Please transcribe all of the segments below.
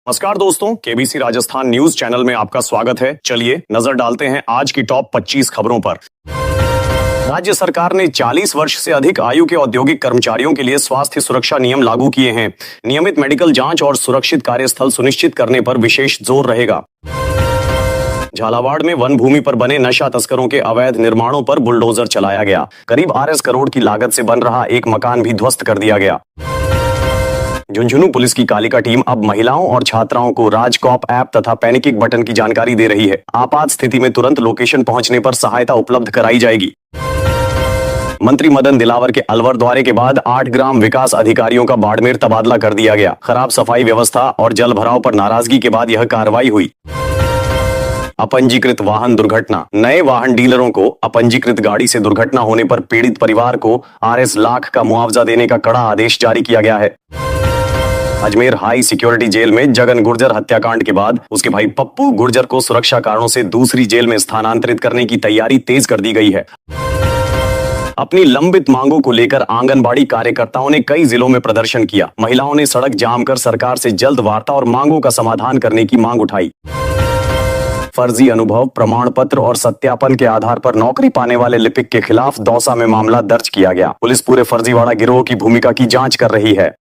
नमस्कार दोस्तों, KBC Rajasthan news channel में आपका स्वागत है। चलिए नजर डालते हैं आज की टॉप 25 खबरों पर। राज्य सरकार ने 40 वर्ष से अधिक आयु के औद्योगिक कर्मचारियों के लिए स्वास्थ्य सुरक्षा नियम लागू किए हैं। नियमित मेडिकल जांच और सुरक्षित कार्यस्थल सुनिश्चित करने पर विशेष जोर रहेगा। झालावाड़ में वन भूमि पर बने नशा तस्करों के अवैध निर्माणों पर बुलडोजर चलाया गया। करीब 8 करोड़ की लागत से बन रहा एक मकान भी ध्वस्त कर दिया गया। झुंझुनू पुलिस की कालिका टीम अब महिलाओं और छात्राओं को राजकॉप ऐप तथा पैनिकिंग बटन की जानकारी दे रही है। आपात स्थिति में तुरंत लोकेशन पहुंचने पर सहायता उपलब्ध कराई जाएगी। मंत्री मदन दिलावर के अलवर दौरे के बाद 8 ग्राम विकास अधिकारियों का बाड़मेर तबादला कर दिया गया। खराब सफाई व्यवस्था और जल भराव पर नाराजगी के बाद यह कार्रवाई हुई। अपंजीकृत वाहन दुर्घटना। नए वाहन डीलरों को अपंजीकृत गाड़ी से दुर्घटना होने पर पीड़ित परिवार को Rs लाख का मुआवजा देने का कड़ा आदेश जारी किया गया है। अजमेर हाई सिक्योरिटी जेल में जगन गुर्जर हत्याकांड के बाद उसके भाई पप्पू गुर्जर को सुरक्षा कारणों से दूसरी जेल में स्थानांतरित करने की तैयारी तेज कर दी गई है। अपनी लंबित मांगों को लेकर आंगनबाड़ी कार्यकर्ताओं ने कई जिलों में प्रदर्शन किया। महिलाओं ने सड़क जाम कर सरकार से जल्द वार्ता और मांगों का समाधान करने की मांग उठाई। फर्जी अनुभव, प्रमाण पत्र और सत्यापन के आधार पर नौकरी पाने वाले लिपिक के खिलाफ दौसा में मामला दर्ज किया गया। पुलिस पूरे फर्जीवाड़ा गिरोह की भूमिका की जांच कर रही है।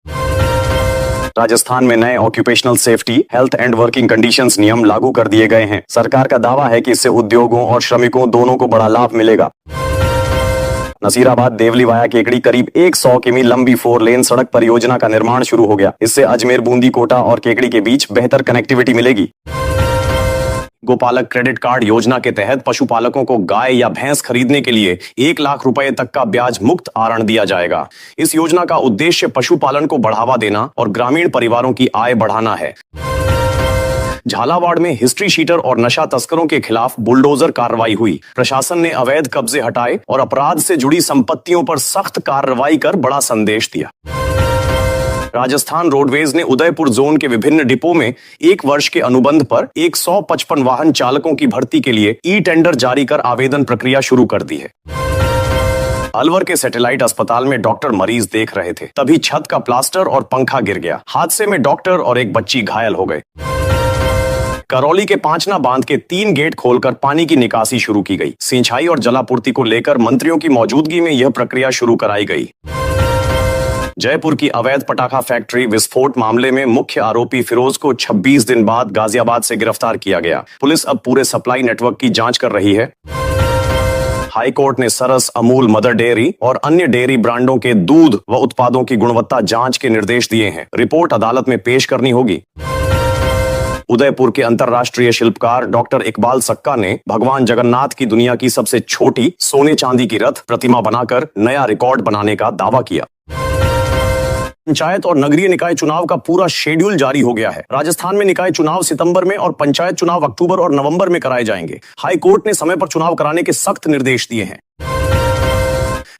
राजस्थान में नए occupational safety, health and working conditions नियम लागू कर दिए गए हैं। सरकार का दावा है कि इससे उद्योगों और श्रमिकों दोनों को बड़ा लाभ मिलेगा। नसीराबाद देवली वाया केकड़ी करीब 100 किमी लंबी 4 लेन सड़क परियोजना का निर्माण शुरू हो गया। इससे अजमेर, बूंदी, कोटा और केकड़ी के बीच बेहतर कनेक्टिविटी मिलेगी। गोपालक क्रेडिट कार्ड योजना के तहत पशुपालकों को गाय या भैंस खरीदने के लिए 1 लाख रुपए तक का ब्याज मुक्त आरण दिया जाएगा। इस योजना का उद्देश्य पशुपालन को बढ़ावा देना और ग्रामीण परिवारों की आय बढ़ाना है। झालावाड़ में हिस्ट्री शीटर और नशा तस्करों के खिलाफ बुलडोजर कार्रवाई हुई। प्रशासन ने अवैध कब्जे हटाए और अपराध से जुड़ी संपत्तियों पर सख्त कार्रवाई कर बड़ा संदेश दिया। राजस्थान रोडवेज ने उदयपुर जोन के विभिन्न डिपो में 1 वर्ष के अनुबंध पर 155 वाहन चालकों की भर्ती के लिए ई-टेंडर जारी कर आवेदन प्रक्रिया शुरू कर दी है। अलवर के सैटेलाइट अस्पताल में डॉक्टर मरीज देख रहे थे, तभी छत का प्लास्टर और पंखा गिर गया। हादसे में डॉक्टर और एक बच्ची घायल हो गए। करौली के पांचना बांध के 3 गेट खोलकर पानी की निकासी शुरू की गई। सिंचाई और जलापूर्ति को लेकर मंत्रियों की मौजूदगी में यह प्रक्रिया शुरू कराई गई। जयपुर की अवैध पटाखा फैक्ट्री विस्फोट मामले में मुख्य आरोपी फिरोज को 26 दिन बाद गाजियाबाद से गिरफ्तार किया गया। पुलिस अब पूरे सप्लाई नेटवर्क की जांच कर रही है। हाई कोर्ट ने सरस, अमूल, मदर डेयरी और अन्य डेयरी ब्रांडों के दूध व उत्पादों की गुणवत्ता जांच के निर्देश दिए हैं। रिपोर्ट अदालत में पेश करनी होगी। उदयपुर के अंतर्राष्ट्रीय शिल्पकार डॉक्टर इकबाल सक्का ने भगवान जगन्नाथ की दुनिया की सबसे छोटी सोने चांदी की रथ प्रतिमा बनाकर नया रिकॉर्ड बनाने का दावा किया। पंचायत और नगरीय निकाय चुनाव का पूरा शेड्यूल जारी हो गया है। राजस्थान में निकाय चुनाव सितंबर में और पंचायत चुनाव अक्टूबर और नवंबर में कराए जाएंगे। हाई कोर्ट ने समय पर चुनाव कराने के सख्त निर्देश दिए हैं।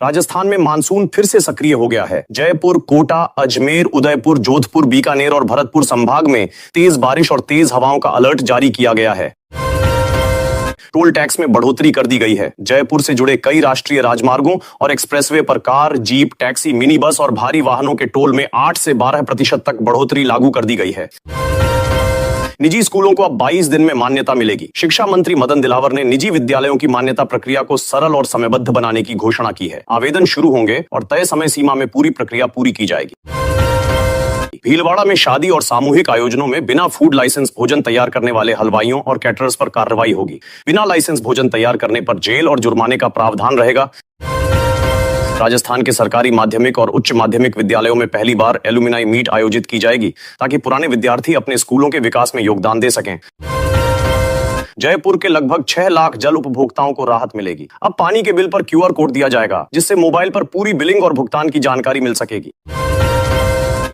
राजस्थान में मानसून फिर से सक्रिय हो गया है। जयपुर, कोटा, अजमेर, उदयपुर, जोधपुर, बीकानेर और भरतपुर संभाग में तेज बारिश और तेज हवाओं का अलर्ट जारी किया गया है। टोल टैक्स में बढ़ोतरी कर दी गई है। जयपुर से जुड़े कई राष्ट्रीय राजमार्गों और एक्सप्रेसवे पर car, jeep, taxi, mini bus और भारी वाहनों के टोल में 8 से 12% तक बढ़ोतरी लागू कर दी गई है। निजी स्कूलों को अब 22 दिन में मान्यता मिलेगी। शिक्षा मंत्री मदन दिलावर ने निजी विद्यालयों की मान्यता प्रक्रिया को सरल और समयबद्ध बनाने की घोषणा की है। आवेदन शुरू होंगे और तय समय सीमा में पूरी प्रक्रिया पूरी की जाएगी। भीलवाड़ा में शादी और सामूहिक आयोजनों में बिना फूड लाइसेंस भोजन तैयार करने वाले हलवाइयों और कैटरर्स पर कार्रवाई होगी। बिना लाइसेंस भोजन तैयार करने पर जेल और जुर्माने का प्रावधान रहेगा। राजस्थान के सरकारी माध्यमिक और उच्च माध्यमिक विद्यालयों में पहली बार एलुमिनाई मीट आयोजित की जाएगी, ताकि पुराने विद्यार्थी अपने स्कूलों के विकास में योगदान दे सकें। जयपुर के लगभग 6 लाख जल उपभोक्ताओं को राहत मिलेगी। अब पानी के बिल पर QR कोड दिया जाएगा, जिससे मोबाइल पर पूरी बिलिंग और भुगतान की जानकारी मिल सकेगी।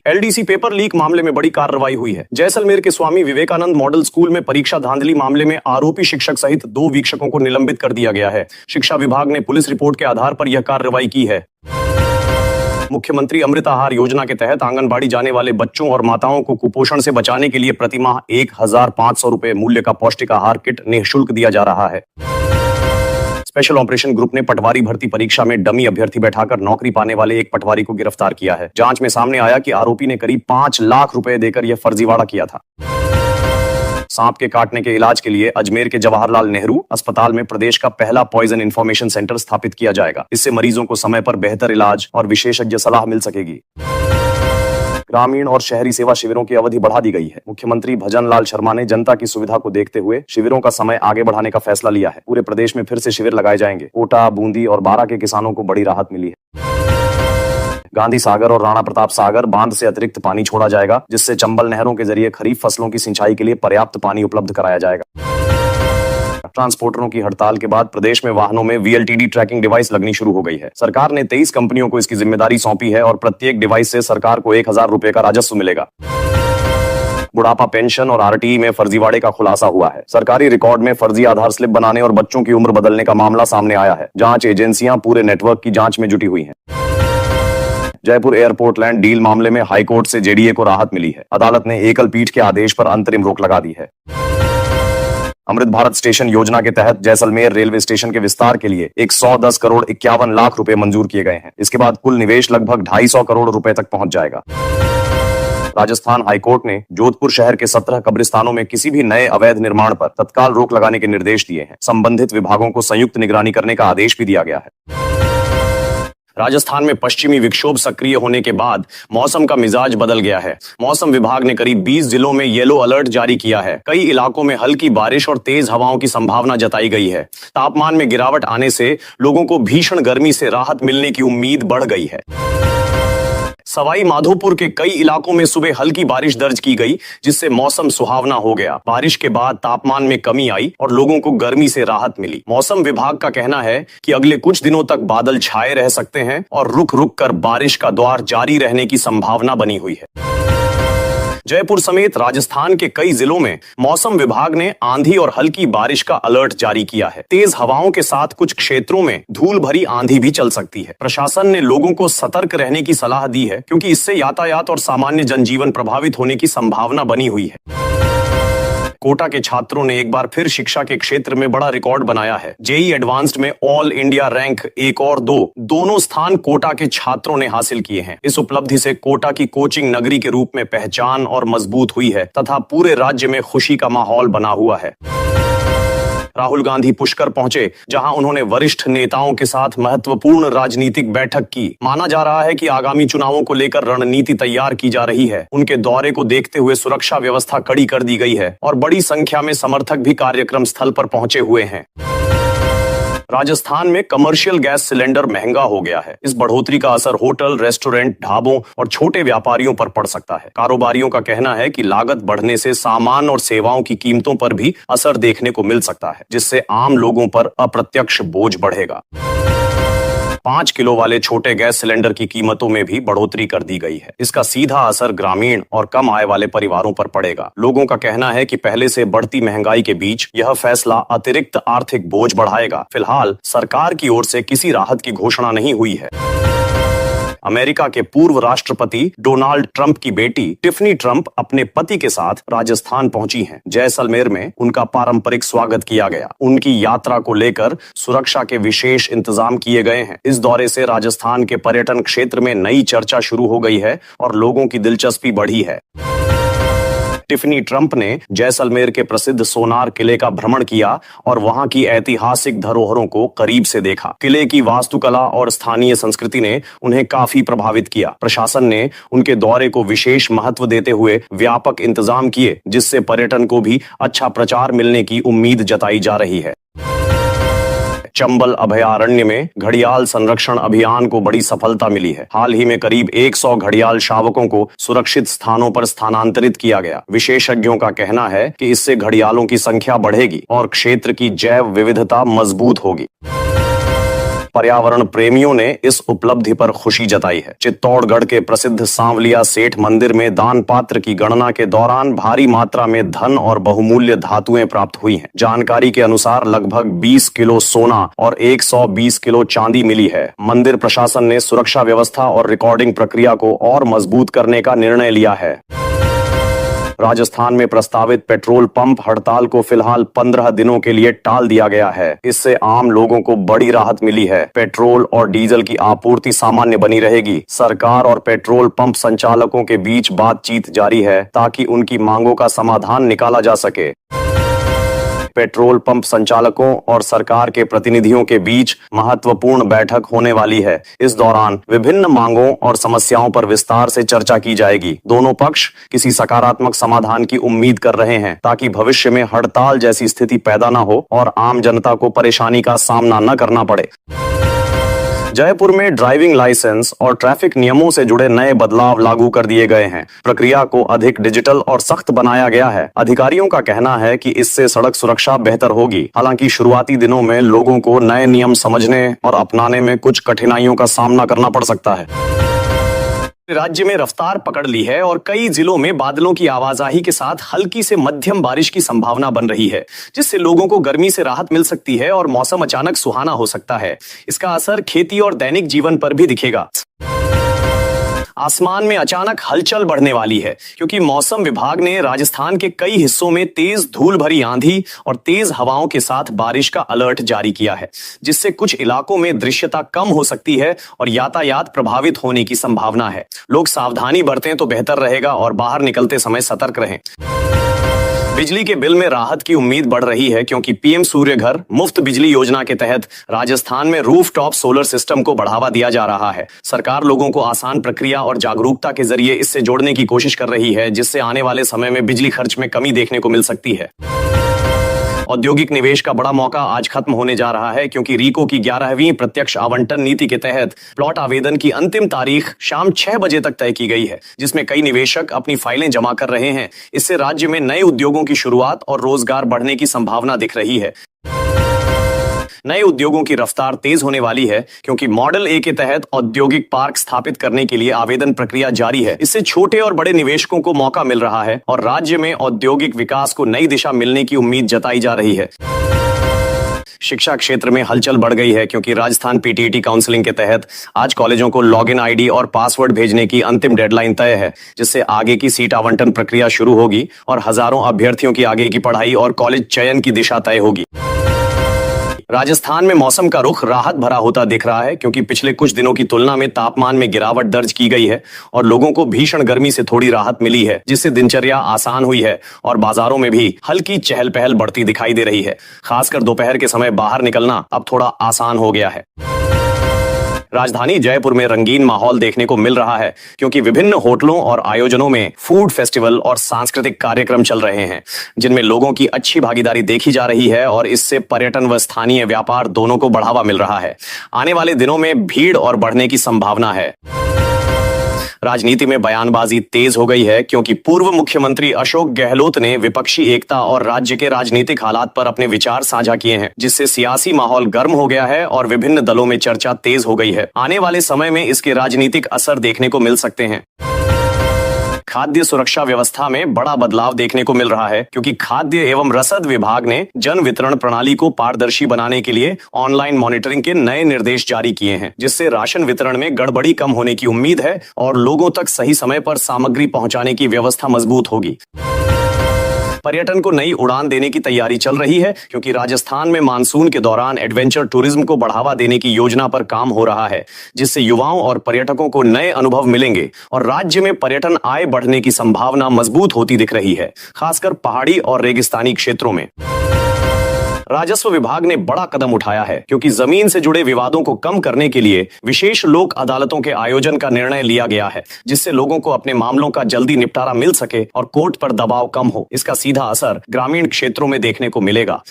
LDC पेपर लीक मामले में बड़ी कार्रवाई हुई है। जैसलमेर के स्वामी विवेकानंद मॉडल स्कूल में परीक्षा धांधली मामले में आरोपी शिक्षक सहित 2 वीक्षकों को निलंबित कर दिया गया है। शिक्षा विभाग ने पुलिस रिपोर्ट के आधार पर यह कार्रवाई की है। मुख्यमंत्री अमृत आहार योजना के तहत आंगनबाड़ी जाने वाले बच्चों और माताओं को कुपोषण से बचाने के लिए प्रतिमाह 1500 रुपए मूल्य का पौष्टिक आहार किट निःशुल्क दिया जा रहा है। स्पेशल ऑपरेशन ग्रुप ने पटवारी भर्ती परीक्षा में डमी अभ्यर्थी बैठाकर नौकरी पाने वाले एक पटवारी को गिरफ्तार किया है। जांच में सामने आया कि आरोपी ने करीब 5 लाख रुपए देकर यह फर्जीवाड़ा किया था। सांप के काटने के इलाज के लिए अजमेर के जवाहरलाल नेहरू अस्पताल में प्रदेश का पहला पॉइजन इंफॉर्मेशन सेंटर स्थापित किया जाएगा। इससे मरीजों को समय पर बेहतर इलाज और विशेषज्ञ सलाह मिल सकेगी। ग्रामीण और शहरी सेवा शिविरों की अवधि बढ़ा दी गई है। मुख्यमंत्री भजन लाल शर्मा ने जनता की सुविधा को देखते हुए शिविरों का समय आगे बढ़ाने का फैसला लिया है। पूरे प्रदेश में फिर से शिविर लगाए जाएंगे। कोटा, बूंदी और बारां के किसानों को बड़ी राहत मिली है। गांधी सागर और राणा प्रताप सागर बांध से अतिरिक्त पानी छोड़ा जाएगा, जिससे चंबल नहरों के जरिए खरीफ फसलों की सिंचाई के लिए पर्याप्त पानी उपलब्ध कराया जाएगा। ट्रांसपोर्टरों की हड़ताल के बाद प्रदेश में वाहनों में VLTD ट्रैकिंग डिवाइस लगनी शुरू हो गई है। सरकार ने 23 कंपनियों को इसकी जिम्मेदारी सौंपी है और प्रत्येक डिवाइस से सरकार को 1000 रुपए का राजस्व मिलेगा। बुढ़ापा पेंशन और RTE में फर्जीवाड़े का खुलासा हुआ है। सरकारी रिकॉर्ड में फर्जी आधार स्लिप बनाने और बच्चों की उम्र बदलने का मामला सामने आया है। जांच एजेंसियां पूरे नेटवर्क की जांच में जुटी हुई हैं। जयपुर एयरपोर्ट लैंड डील मामले में हाईकोर्ट से JDA को राहत मिली है। अदालत ने एकल पीठ के आदेश पर अंतरिम रोक लगा दी है। अमृत भारत स्टेशन योजना के तहत जैसलमेर रेलवे स्टेशन के विस्तार के लिए 110 करोड़ 51 लाख रुपए मंजूर किए गए हैं। इसके बाद कुल निवेश लगभग 250 करोड़ रुपए तक पहुंच जाएगा। राजस्थान हाईकोर्ट ने जोधपुर शहर के 17 कब्रिस्तानों में किसी भी नए अवैध निर्माण पर तत्काल रोक लगाने के निर्देश दिए हैं। संबंधित विभागों को संयुक्त निगरानी करने का आदेश भी दिया गया है। राजस्थान में पश्चिमी विक्षोभ सक्रिय होने के बाद मौसम का मिजाज बदल गया है। मौसम विभाग ने करीब 20 जिलों में येलो अलर्ट जारी किया है। कई इलाकों में हल्की बारिश और तेज हवाओं की संभावना जताई गई है। तापमान में गिरावट आने से लोगों को भीषण गर्मी से राहत मिलने की उम्मीद बढ़ गई है। सवाई माधोपुर के कई इलाकों में सुबह हल्की बारिश दर्ज की गई, जिससे मौसम सुहावना हो गया। बारिश के बाद तापमान में कमी आई और लोगों को गर्मी से राहत मिली। मौसम विभाग का कहना है कि अगले कुछ दिनों तक बादल छाए रह सकते हैं और रुक रुक कर बारिश का दौर जारी रहने की संभावना बनी हुई है। जयपुर समेत राजस्थान के कई जिलों में मौसम विभाग ने आंधी और हल्की बारिश का अलर्ट जारी किया है। तेज हवाओं के साथ कुछ क्षेत्रों में धूल भरी आंधी भी चल सकती है। प्रशासन ने लोगों को सतर्क रहने की सलाह दी है, क्योंकि इससे यातायात और सामान्य जनजीवन प्रभावित होने की संभावना बनी हुई है। कोटा के छात्रों ने एक बार फिर शिक्षा के क्षेत्र में बड़ा रिकॉर्ड बनाया है। JEE एडवांस्ड में ऑल इंडिया रैंक 1 और 2 दोनों स्थान कोटा के छात्रों ने हासिल किए हैं। इस उपलब्धि से कोटा की कोचिंग नगरी के रूप में पहचान और मजबूत हुई है तथा पूरे राज्य में खुशी का माहौल बना हुआ है। राहुल गांधी पुष्कर पहुंचे, जहां उन्होंने वरिष्ठ नेताओं के साथ महत्वपूर्ण राजनीतिक बैठक की। माना जा रहा है कि आगामी चुनावों को लेकर रणनीति तैयार की जा रही है। उनके दौरे को देखते हुए सुरक्षा व्यवस्था कड़ी कर दी गई है और बड़ी संख्या में समर्थक भी कार्यक्रम स्थल पर पहुंचे हुए हैं। राजस्थान में कमर्शियल गैस सिलेंडर महंगा हो गया है। इस बढ़ोतरी का असर होटल, रेस्टोरेंट, ढाबों और छोटे व्यापारियों पर पड़ सकता है। कारोबारियों का कहना है कि लागत बढ़ने से सामान और सेवाओं की कीमतों पर भी असर देखने को मिल सकता है, जिससे आम लोगों पर अप्रत्यक्ष बोझ बढ़ेगा। 5 किलो वाले छोटे गैस सिलेंडर की कीमतों में भी बढ़ोतरी कर दी गई है। इसका सीधा असर ग्रामीण और कम आय वाले परिवारों पर पड़ेगा। लोगों का कहना है कि पहले से बढ़ती महंगाई के बीच यह फैसला अतिरिक्त आर्थिक बोझ बढ़ाएगा। फिलहाल सरकार की ओर से किसी राहत की घोषणा नहीं हुई है। अमेरिका के पूर्व राष्ट्रपति डोनाल्ड ट्रंप की बेटी टिफनी ट्रंप अपने पति के साथ राजस्थान पहुंची हैं। जैसलमेर में उनका पारंपरिक स्वागत किया गया। उनकी यात्रा को लेकर सुरक्षा के विशेष इंतजाम किए गए हैं। इस दौरे से राजस्थान के पर्यटन क्षेत्र में नई चर्चा शुरू हो गई है और लोगों की दिलचस्पी बढ़ी है। टिफनी ट्रंप ने जैसलमेर के प्रसिद्ध सोनार किले का भ्रमण किया और वहां की ऐतिहासिक धरोहरों को करीब से देखा। किले की वास्तुकला और स्थानीय संस्कृति ने उन्हें काफी प्रभावित किया। प्रशासन ने उनके दौरे को विशेष महत्व देते हुए व्यापक इंतजाम किए, जिससे पर्यटन को भी अच्छा प्रचार मिलने की उम्मीद जताई जा रही है। चंबल अभयारण्य में घड़ियाल संरक्षण अभियान को बड़ी सफलता मिली है। हाल ही में करीब 100 घड़ियाल शावकों को सुरक्षित स्थानों पर स्थानांतरित किया गया। विशेषज्ञों का कहना है कि इससे घड़ियालों की संख्या बढ़ेगी और क्षेत्र की जैव विविधता मजबूत होगी। पर्यावरण प्रेमियों ने इस उपलब्धि पर खुशी जताई है। चित्तौड़गढ़ के प्रसिद्ध सांवलिया सेठ मंदिर में दान पात्र की गणना के दौरान भारी मात्रा में धन और बहुमूल्य धातुएं प्राप्त हुई हैं। जानकारी के अनुसार लगभग 20 किलो सोना और 120 किलो चांदी मिली है। मंदिर प्रशासन ने सुरक्षा व्यवस्था और रिकॉर्डिंग प्रक्रिया को और मजबूत करने का निर्णय लिया है। राजस्थान में प्रस्तावित पेट्रोल पंप हड़ताल को फिलहाल 15 दिनों के लिए टाल दिया गया है। इससे आम लोगों को बड़ी राहत मिली है। पेट्रोल और डीजल की आपूर्ति सामान्य बनी रहेगी। सरकार और पेट्रोल पंप संचालकों के बीच बातचीत जारी है ताकि उनकी मांगों का समाधान निकाला जा सके। पेट्रोल पंप संचालकों और सरकार के प्रतिनिधियों के बीच महत्वपूर्ण बैठक होने वाली है। इस दौरान विभिन्न मांगों और समस्याओं पर विस्तार से चर्चा की जाएगी। दोनों पक्ष किसी सकारात्मक समाधान की उम्मीद कर रहे हैं ताकि भविष्य में हड़ताल जैसी स्थिति पैदा न हो और आम जनता को परेशानी का सामना न करना पड़े। जयपुर में ड्राइविंग लाइसेंस और ट्रैफिक नियमों से जुड़े नए बदलाव लागू कर दिए गए हैं। प्रक्रिया को अधिक डिजिटल और सख्त बनाया गया है। अधिकारियों का कहना है कि इससे सड़क सुरक्षा बेहतर होगी। हालांकि शुरुआती दिनों में लोगों को नए नियम समझने और अपनाने में कुछ कठिनाइयों का सामना करना पड़ सकता है। राज्य में रफ्तार पकड़ ली है और कई जिलों में बादलों की आवाजाही के साथ हल्की से मध्यम बारिश की संभावना बन रही है, जिससे लोगों को गर्मी से राहत मिल सकती है और मौसम अचानक सुहाना हो सकता है। इसका असर खेती और दैनिक जीवन पर भी दिखेगा। आसमान में अचानक हलचल बढ़ने वाली है क्योंकि मौसम विभाग ने राजस्थान के कई हिस्सों में तेज धूल भरी आंधी और तेज हवाओं के साथ बारिश का अलर्ट जारी किया है, जिससे कुछ इलाकों में दृश्यता कम हो सकती है और यातायात प्रभावित होने की संभावना है। लोग सावधानी बरतें तो बेहतर रहेगा और बाहर निकलते समय सतर्क रहें। बिजली के बिल में राहत की उम्मीद बढ़ रही है क्योंकि पीएम सूर्य घर मुफ्त बिजली योजना के तहत राजस्थान में रूफटॉप सोलर सिस्टम को बढ़ावा दिया जा रहा है। सरकार लोगों को आसान प्रक्रिया और जागरूकता के जरिए इससे जोड़ने की कोशिश कर रही है, जिससे आने वाले समय में बिजली खर्च में कमी देखने को मिल सकती है। औद्योगिक निवेश का बड़ा मौका आज खत्म होने जा रहा है क्योंकि रीको की 11वीं प्रत्यक्ष आवंटन नीति के तहत प्लॉट आवेदन की अंतिम तारीख शाम 6 बजे तक तय की गई है, जिसमें कई निवेशक अपनी फाइलें जमा कर रहे हैं। इससे राज्य में नए उद्योगों की शुरुआत और रोजगार बढ़ने की संभावना दिख रही है। नए उद्योगों की रफ्तार तेज होने वाली है क्योंकि मॉडल ए के तहत औद्योगिक पार्क स्थापित करने के लिए आवेदन प्रक्रिया जारी है। इससे छोटे और बड़े निवेशकों को मौका मिल रहा है और राज्य में औद्योगिक विकास को नई दिशा मिलने की उम्मीद जताई जा रही है। शिक्षा क्षेत्र में हलचल बढ़ गई है क्योंकि राजस्थान पीटीईटी काउंसलिंग के तहत आज कॉलेजों को लॉगिन आईडी और पासवर्ड भेजने की अंतिम डेडलाइन तय है, जिससे आगे की सीट आवंटन प्रक्रिया शुरू होगी और हजारों अभ्यर्थियों की आगे की पढ़ाई और कॉलेज चयन की दिशा तय होगी। राजस्थान में मौसम का रुख राहत भरा होता दिख रहा है क्योंकि पिछले कुछ दिनों की तुलना में तापमान में गिरावट दर्ज की गई है और लोगों को भीषण गर्मी से थोड़ी राहत मिली है, जिससे दिनचर्या आसान हुई है और बाजारों में भी हल्की चहल पहल बढ़ती दिखाई दे रही है। खासकर दोपहर के समय बाहर निकलना अब थोड़ा आसान हो गया है। राजधानी जयपुर में रंगीन माहौल देखने को मिल रहा है क्योंकि विभिन्न होटलों और आयोजनों में फूड फेस्टिवल और सांस्कृतिक कार्यक्रम चल रहे हैं, जिनमें लोगों की अच्छी भागीदारी देखी जा रही है और इससे पर्यटन व स्थानीय व्यापार दोनों को बढ़ावा मिल रहा है। आने वाले दिनों में भीड़ और बढ़ने की संभावना है। राजनीति में बयानबाजी तेज हो गई है क्योंकि पूर्व मुख्यमंत्री अशोक गहलोत ने विपक्षी एकता और राज्य के राजनीतिक हालात पर अपने विचार साझा किए हैं, जिससे सियासी माहौल गर्म हो गया है और विभिन्न दलों में चर्चा तेज हो गई है। आने वाले समय में इसके राजनीतिक असर देखने को मिल सकते हैं। खाद्य सुरक्षा व्यवस्था में बड़ा बदलाव देखने को मिल रहा है क्योंकि खाद्य एवं रसद विभाग ने जन वितरण प्रणाली को पारदर्शी बनाने के लिए ऑनलाइन मॉनिटरिंग के नए निर्देश जारी किए हैं, जिससे राशन वितरण में गड़बड़ी कम होने की उम्मीद है और लोगों तक सही समय पर सामग्री पहुंचाने की व्यवस्था मजबूत होगी। पर्यटन को नई उड़ान देने की तैयारी चल रही है क्योंकि राजस्थान में मानसून के दौरान एडवेंचर टूरिज्म को बढ़ावा देने की योजना पर काम हो रहा है, जिससे युवाओं और पर्यटकों को नए अनुभव मिलेंगे और राज्य में पर्यटन आय बढ़ने की संभावना मजबूत होती दिख रही है, खासकर पहाड़ी और रेगिस्तानी क्षेत्रों में। राजस्व विभाग ने बड़ा कदम उठाया है क्योंकि जमीन से जुड़े विवादों को कम करने के लिए विशेष लोक अदालतों के आयोजन का निर्णय लिया गया है, जिससे लोगों को अपने मामलों का जल्दी निपटारा मिल सके और कोर्ट पर दबाव कम हो। इसका सीधा असर ग्रामीण क्षेत्रों में देखने को मिलेगा।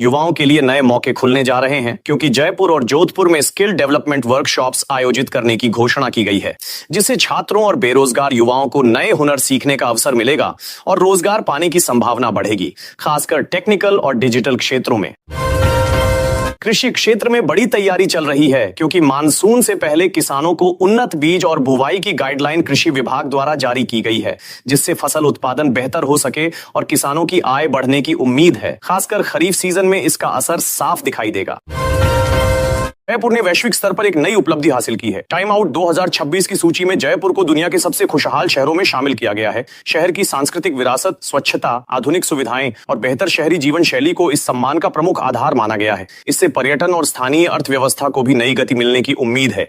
युवाओं के लिए नए मौके खुलने जा रहे हैं क्योंकि जयपुर और जोधपुर में स्किल डेवलपमेंट वर्कशॉप्स आयोजित करने की घोषणा की गई है, जिससे छात्रों और बेरोजगार युवाओं को नए हुनर सीखने का अवसर मिलेगा और रोजगार पाने की संभावना बढ़ेगी, खासकर टेक्निकल और डिजिटल क्षेत्रों में। कृषि क्षेत्र में बड़ी तैयारी चल रही है क्योंकि मानसून से पहले किसानों को उन्नत बीज और बुवाई की गाइडलाइन कृषि विभाग द्वारा जारी की गई है, जिससे फसल उत्पादन बेहतर हो सके और किसानों की आय बढ़ने की उम्मीद है। खासकर खरीफ सीजन में इसका असर साफ दिखाई देगा। जयपुर ने वैश्विक स्तर पर एक नई उपलब्धि हासिल की है। टाइम आउट 2026 की सूची में जयपुर को दुनिया के सबसे खुशहाल शहरों में शामिल किया गया है। शहर की सांस्कृतिक विरासत, स्वच्छता, आधुनिक सुविधाएं और बेहतर शहरी जीवन शैली को इस सम्मान का प्रमुख आधार माना गया है। इससे पर्यटन और स्थानीय अर्थव्यवस्था को भी नई गति मिलने की उम्मीद है।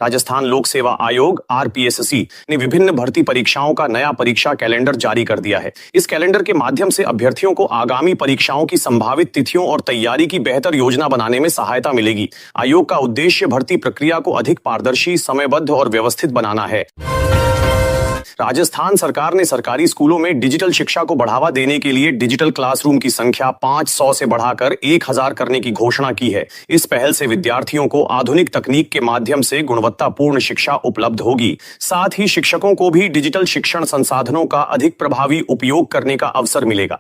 राजस्थान लोक सेवा आयोग RPSC ने विभिन्न भर्ती परीक्षाओं का नया परीक्षा कैलेंडर जारी कर दिया है। इस कैलेंडर के माध्यम से अभ्यर्थियों को आगामी परीक्षाओं की संभावित तिथियों और तैयारी की बेहतर योजना बनाने में सहायता मिलेगी। आयोग का उद्देश्य भर्ती प्रक्रिया को अधिक पारदर्शी, समयबद्ध और व्यवस्थित बनाना है। राजस्थान सरकार ने सरकारी स्कूलों में डिजिटल शिक्षा को बढ़ावा देने के लिए डिजिटल क्लासरूम की संख्या 500 से बढ़ाकर 1000 करने की घोषणा की है। इस पहल से विद्यार्थियों को आधुनिक तकनीक के माध्यम से गुणवत्तापूर्ण शिक्षा उपलब्ध होगी। साथ ही शिक्षकों को भी डिजिटल शिक्षण संसाधनों का अधिक प्रभावी उपयोग करने का अवसर मिलेगा।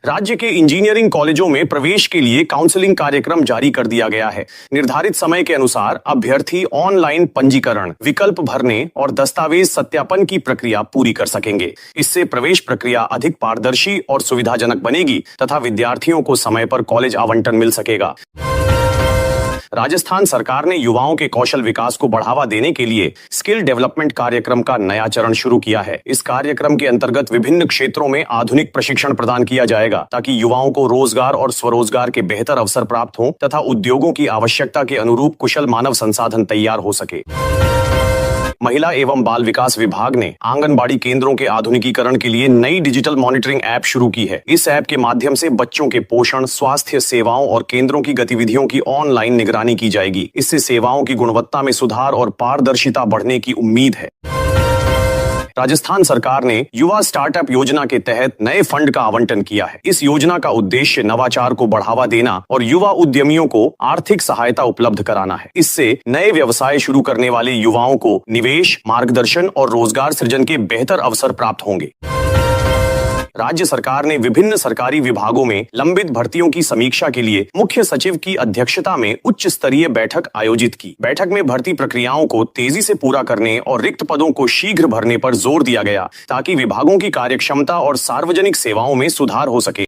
राज्य के इंजीनियरिंग कॉलेजों में प्रवेश के लिए काउंसलिंग कार्यक्रम जारी कर दिया गया है। निर्धारित समय के अनुसार अभ्यर्थी ऑनलाइन पंजीकरण, विकल्प भरने और दस्तावेज सत्यापन की प्रक्रिया पूरी कर सकेंगे। इससे प्रवेश प्रक्रिया अधिक पारदर्शी और सुविधाजनक बनेगी तथा विद्यार्थियों को समय पर कॉलेज आवंटन मिल सकेगा। राजस्थान सरकार ने युवाओं के कौशल विकास को बढ़ावा देने के लिए स्किल डेवलपमेंट कार्यक्रम का नया चरण शुरू किया है। इस कार्यक्रम के अंतर्गत विभिन्न क्षेत्रों में आधुनिक प्रशिक्षण प्रदान किया जाएगा ताकि युवाओं को रोजगार और स्वरोजगार के बेहतर अवसर प्राप्त हों तथा उद्योगों की आवश्यकता के अनुरूप कुशल मानव संसाधन तैयार हो सके। महिला एवं बाल विकास विभाग ने आंगनबाड़ी केंद्रों के आधुनिकीकरण के लिए नई डिजिटल मॉनिटरिंग ऐप शुरू की है। इस ऐप के माध्यम से बच्चों के पोषण, स्वास्थ्य सेवाओं और केंद्रों की गतिविधियों की ऑनलाइन निगरानी की जाएगी। इससे सेवाओं की गुणवत्ता में सुधार और पारदर्शिता बढ़ने की उम्मीद है। राजस्थान सरकार ने युवा स्टार्टअप योजना के तहत नए फंड का आवंटन किया है। इस योजना का उद्देश्य नवाचार को बढ़ावा देना और युवा उद्यमियों को आर्थिक सहायता उपलब्ध कराना है। इससे नए व्यवसाय शुरू करने वाले युवाओं को निवेश, मार्गदर्शन और रोजगार सृजन के बेहतर अवसर प्राप्त होंगे। राज्य सरकार ने विभिन्न सरकारी विभागों में लंबित भर्तियों की समीक्षा के लिए मुख्य सचिव की अध्यक्षता में उच्च स्तरीय बैठक आयोजित की। बैठक में भर्ती प्रक्रियाओं को तेजी से पूरा करने और रिक्त पदों को शीघ्र भरने पर जोर दिया गया ताकि विभागों की कार्यक्षमता और सार्वजनिक सेवाओं में सुधार हो सके।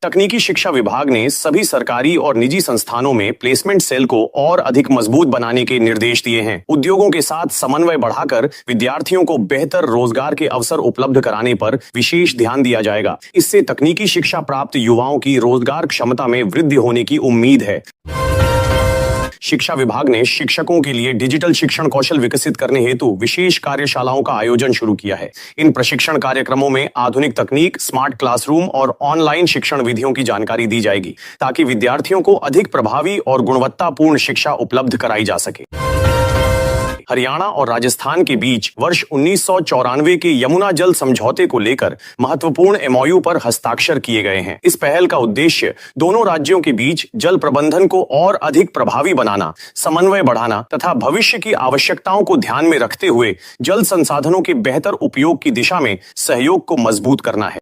तकनीकी शिक्षा विभाग ने सभी सरकारी और निजी संस्थानों में प्लेसमेंट सेल को और अधिक मजबूत बनाने के निर्देश दिए हैं। उद्योगों के साथ समन्वय बढ़ाकर विद्यार्थियों को बेहतर रोजगार के अवसर उपलब्ध कराने पर विशेष ध्यान दिया जाएगा। इससे तकनीकी शिक्षा प्राप्त युवाओं की रोजगार क्षमता में वृद्धि होने की उम्मीद है। शिक्षा विभाग ने शिक्षकों के लिए डिजिटल शिक्षण कौशल विकसित करने हेतु विशेष कार्यशालाओं का आयोजन शुरू किया है। इन प्रशिक्षण कार्यक्रमों में आधुनिक तकनीक, स्मार्ट क्लासरूम और ऑनलाइन शिक्षण विधियों की जानकारी दी जाएगी ताकि विद्यार्थियों को अधिक प्रभावी और गुणवत्तापूर्ण शिक्षा उपलब्ध कराई जा सके। हरियाणा और राजस्थान के बीच वर्ष 1994 के यमुना जल समझौते को लेकर महत्वपूर्ण MOU पर हस्ताक्षर किए गए हैं। इस पहल का उद्देश्य दोनों राज्यों के बीच जल प्रबंधन को और अधिक प्रभावी बनाना, समन्वय बढ़ाना तथा भविष्य की आवश्यकताओं को ध्यान में रखते हुए जल संसाधनों के बेहतर उपयोग की दिशा में सहयोग को मजबूत करना है।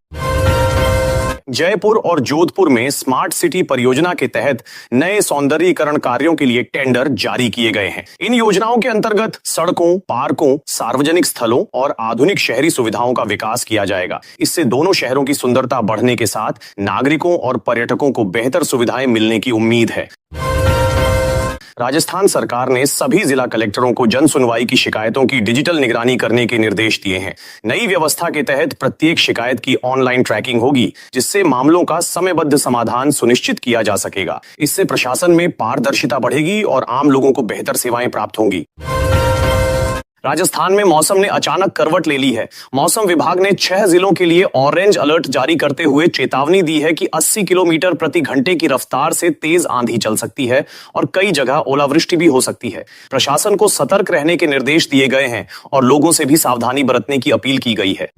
जयपुर और जोधपुर में स्मार्ट सिटी परियोजना के तहत नए सौंदर्यीकरण कार्यों के लिए टेंडर जारी किए गए हैं। इन योजनाओं के अंतर्गत सड़कों, पार्कों, सार्वजनिक स्थलों और आधुनिक शहरी सुविधाओं का विकास किया जाएगा। इससे दोनों शहरों की सुंदरता बढ़ने के साथ नागरिकों और पर्यटकों को बेहतर सुविधाएं मिलने की उम्मीद है। राजस्थान सरकार ने सभी जिला कलेक्टरों को जन सुनवाई की शिकायतों की डिजिटल निगरानी करने के निर्देश दिए हैं। नई व्यवस्था के तहत प्रत्येक शिकायत की ऑनलाइन ट्रैकिंग होगी, जिससे मामलों का समयबद्ध समाधान सुनिश्चित किया जा सकेगा। इससे प्रशासन में पारदर्शिता बढ़ेगी और आम लोगों को बेहतर सेवाएं प्राप्त होंगी। राजस्थान में मौसम ने अचानक करवट ले ली है। मौसम विभाग ने 6 जिलों के लिए ऑरेंज अलर्ट जारी करते हुए चेतावनी दी है कि 80 किलोमीटर प्रति घंटे की रफ्तार से तेज आंधी चल सकती है और कई जगह ओलावृष्टि भी हो सकती है। प्रशासन को सतर्क रहने के निर्देश दिए गए हैं और लोगों से भी सावधानी बरतने की अपील की गई है।